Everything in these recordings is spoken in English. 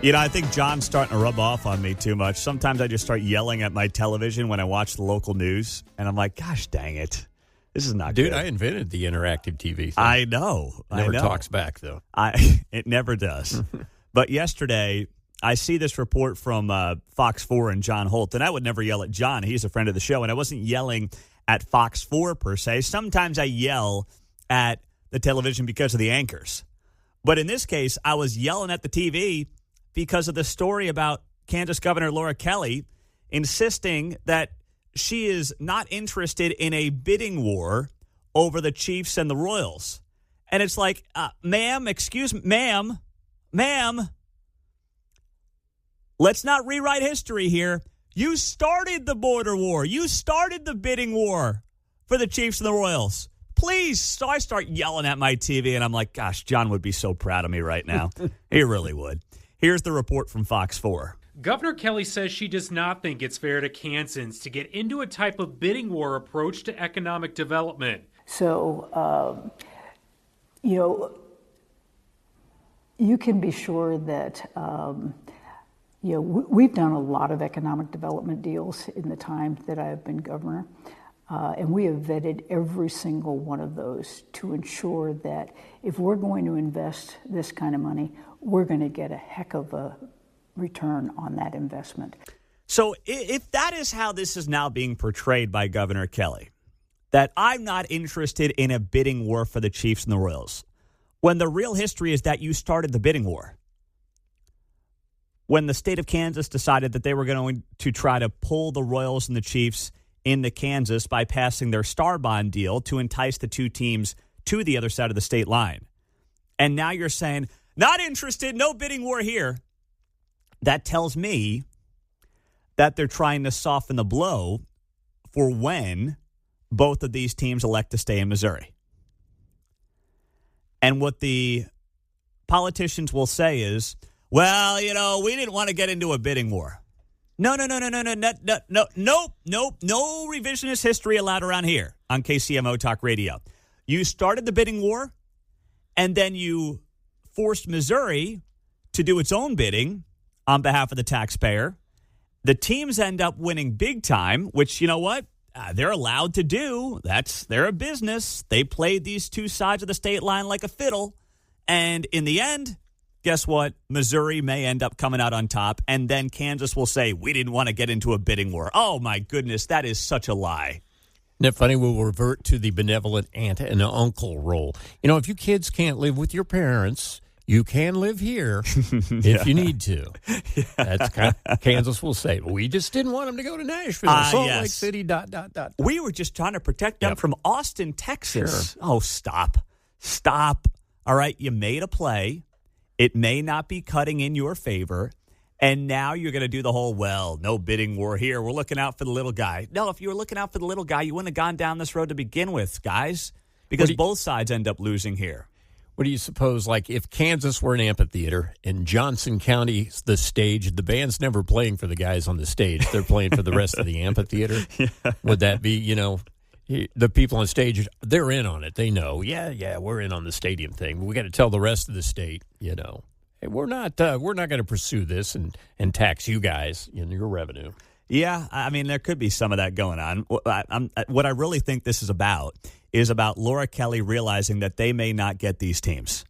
I think John's starting to rub off on me too much. Sometimes I just start yelling at my television when I watch the local news, and I'm like, gosh, dang it. This is not good. Dude, I invented the interactive TV thing. I know. It never talks back, though. It never does. But yesterday, I see this report from Fox 4 and John Holt, and I would never yell at John. He's a friend of the show, and I wasn't yelling at Fox 4 per se. Sometimes I yell at the television because of the anchors. But in this case, I was yelling at the TV because of the story about Kansas Governor Laura Kelly insisting that she is not interested in a bidding war over the Chiefs and the Royals. And it's like, ma'am, excuse me, ma'am, let's not rewrite history here. You started the border war. You started the bidding war for the Chiefs and the Royals. Please. So I start yelling at my TV, and I'm like, gosh, John would be so proud of me right now. He really would. Here's the report from Fox 4. Governor Kelly says she does not think it's fair to Kansans to get into a type of bidding war approach to economic development. So, you can be sure that, we've done a lot of economic development deals in the time that I've been governor. And we have vetted every single one of those to ensure that if we're going to invest this kind of money, we're going to get a heck of a return on that investment. So if that is how this is now being portrayed by Governor Kelly, that I'm not interested in a bidding war for the Chiefs and the Royals, when the real history is that you started the bidding war. When the state of Kansas decided that they were going to try to pull the Royals and the Chiefs into Kansas by passing their star bond deal to entice the two teams to the other side of the state line. And now you're saying, not interested, no bidding war here. That tells me that they're trying to soften the blow for when both of these teams elect to stay in Missouri. And what the politicians will say is, well, we didn't want to get into a bidding war. No, nope, no revisionist history allowed around here on KCMO Talk Radio. You started the bidding war, and then you forced Missouri to do its own bidding on behalf of the taxpayer. The teams end up winning big time, which, you know what? They're allowed to do. They're a business. They played these two sides of the state line like a fiddle. And in the end, guess what? Missouri may end up coming out on top, and then Kansas will say, we didn't want to get into a bidding war. Oh, my goodness, that is such a lie. Isn't it funny? We'll revert to the benevolent aunt and uncle role. If you kids can't live with your parents, you can live here if you need to. Yeah. That's kind of, Kansas will say, we just didn't want them to go to Nashville, Salt Lake City, ... We were just trying to protect them from Austin, Texas. Sure. Oh, stop. All right, you made a play. It may not be cutting in your favor, and now you're going to do the whole, no bidding war here. We're looking out for the little guy. No, if you were looking out for the little guy, you wouldn't have gone down this road to begin with, guys, because both sides end up losing here. What do you suppose, if Kansas were an amphitheater and Johnson County's the stage, the band's never playing for the guys on the stage. They're playing for the rest of the amphitheater. Yeah. Would that be, the people on stage, they're in on it. They know, we're in on the stadium thing. We got to tell the rest of the state, hey, we're not going to pursue this and tax you guys in your revenue. Yeah, I mean, there could be some of that going on. What I really think this is about Laura Kelly realizing that they may not get these teams.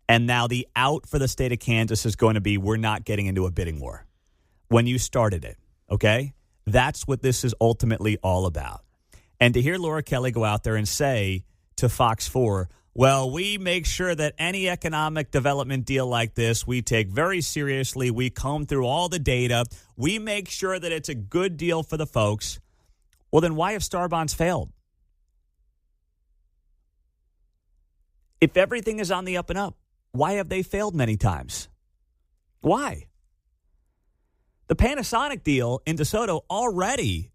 And now the out for the state of Kansas is going to be, we're not getting into a bidding war. When you started it, okay? That's what this is ultimately all about. And to hear Laura Kelly go out there and say to Fox 4, we make sure that any economic development deal like this, we take very seriously. We comb through all the data. We make sure that it's a good deal for the folks. Well, then why have star bonds failed? If everything is on the up and up, why have they failed many times? Why? The Panasonic deal in DeSoto already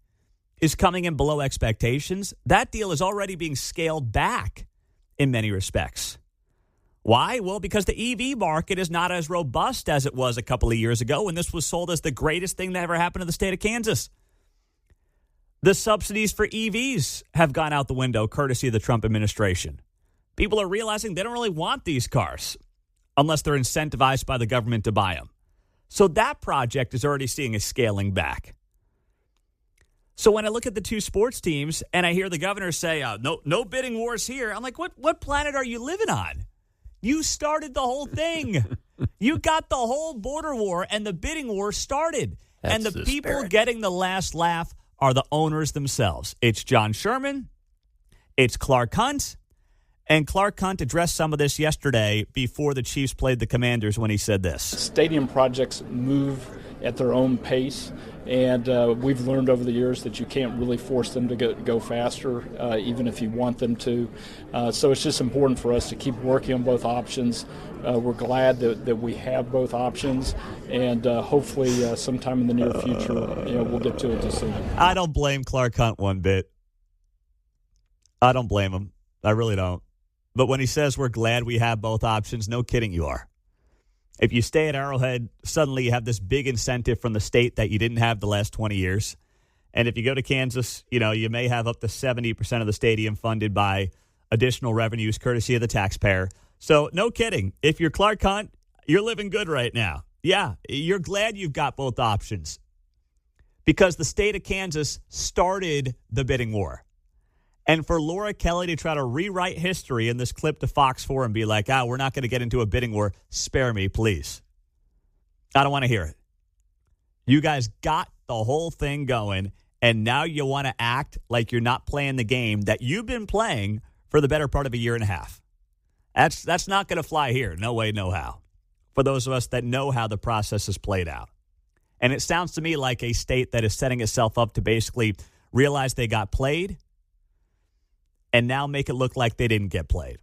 is coming in below expectations. That deal is already being scaled back in many respects. Why? Well, because the EV market is not as robust as it was a couple of years ago when this was sold as the greatest thing that ever happened to the state of Kansas. The subsidies for EVs have gone out the window courtesy of the Trump administration. People are realizing they don't really want these cars unless they're incentivized by the government to buy them. So that project is already seeing a scaling back. So when I look at the two sports teams and I hear the governor say, no bidding wars here, I'm like, what planet are you living on? You started the whole thing. You got the whole border war and the bidding war started. And the people spirit. getting the last laugh are the owners themselves. It's John Sherman. It's Clark Hunt. And Clark Hunt addressed some of this yesterday before the Chiefs played the Commanders when he said this. Stadium projects move at their own pace, and we've learned over the years that you can't really force them to go faster, even if you want them to. So it's just important for us to keep working on both options. We're glad that we have both options, and hopefully sometime in the near future, we'll get to a decision. I don't blame Clark Hunt one bit. I don't blame him. I really don't. But when he says we're glad we have both options, no kidding you are. If you stay at Arrowhead, suddenly you have this big incentive from the state that you didn't have the last 20 years. And if you go to Kansas, you may have up to 70% of the stadium funded by additional revenues courtesy of the taxpayer. So no kidding. If you're Clark Hunt, you're living good right now. Yeah, you're glad you've got both options because the state of Kansas started the bidding war. And for Laura Kelly to try to rewrite history in this clip to Fox 4 and be like, we're not going to get into a bidding war, spare me, please. I don't want to hear it. You guys got the whole thing going, and now you want to act like you're not playing the game that you've been playing for the better part of a year and a half. That's not going to fly here. No way, no how. For those of us that know how the process has played out. And it sounds to me like a state that is setting itself up to basically realize they got played and now make it look like they didn't get played.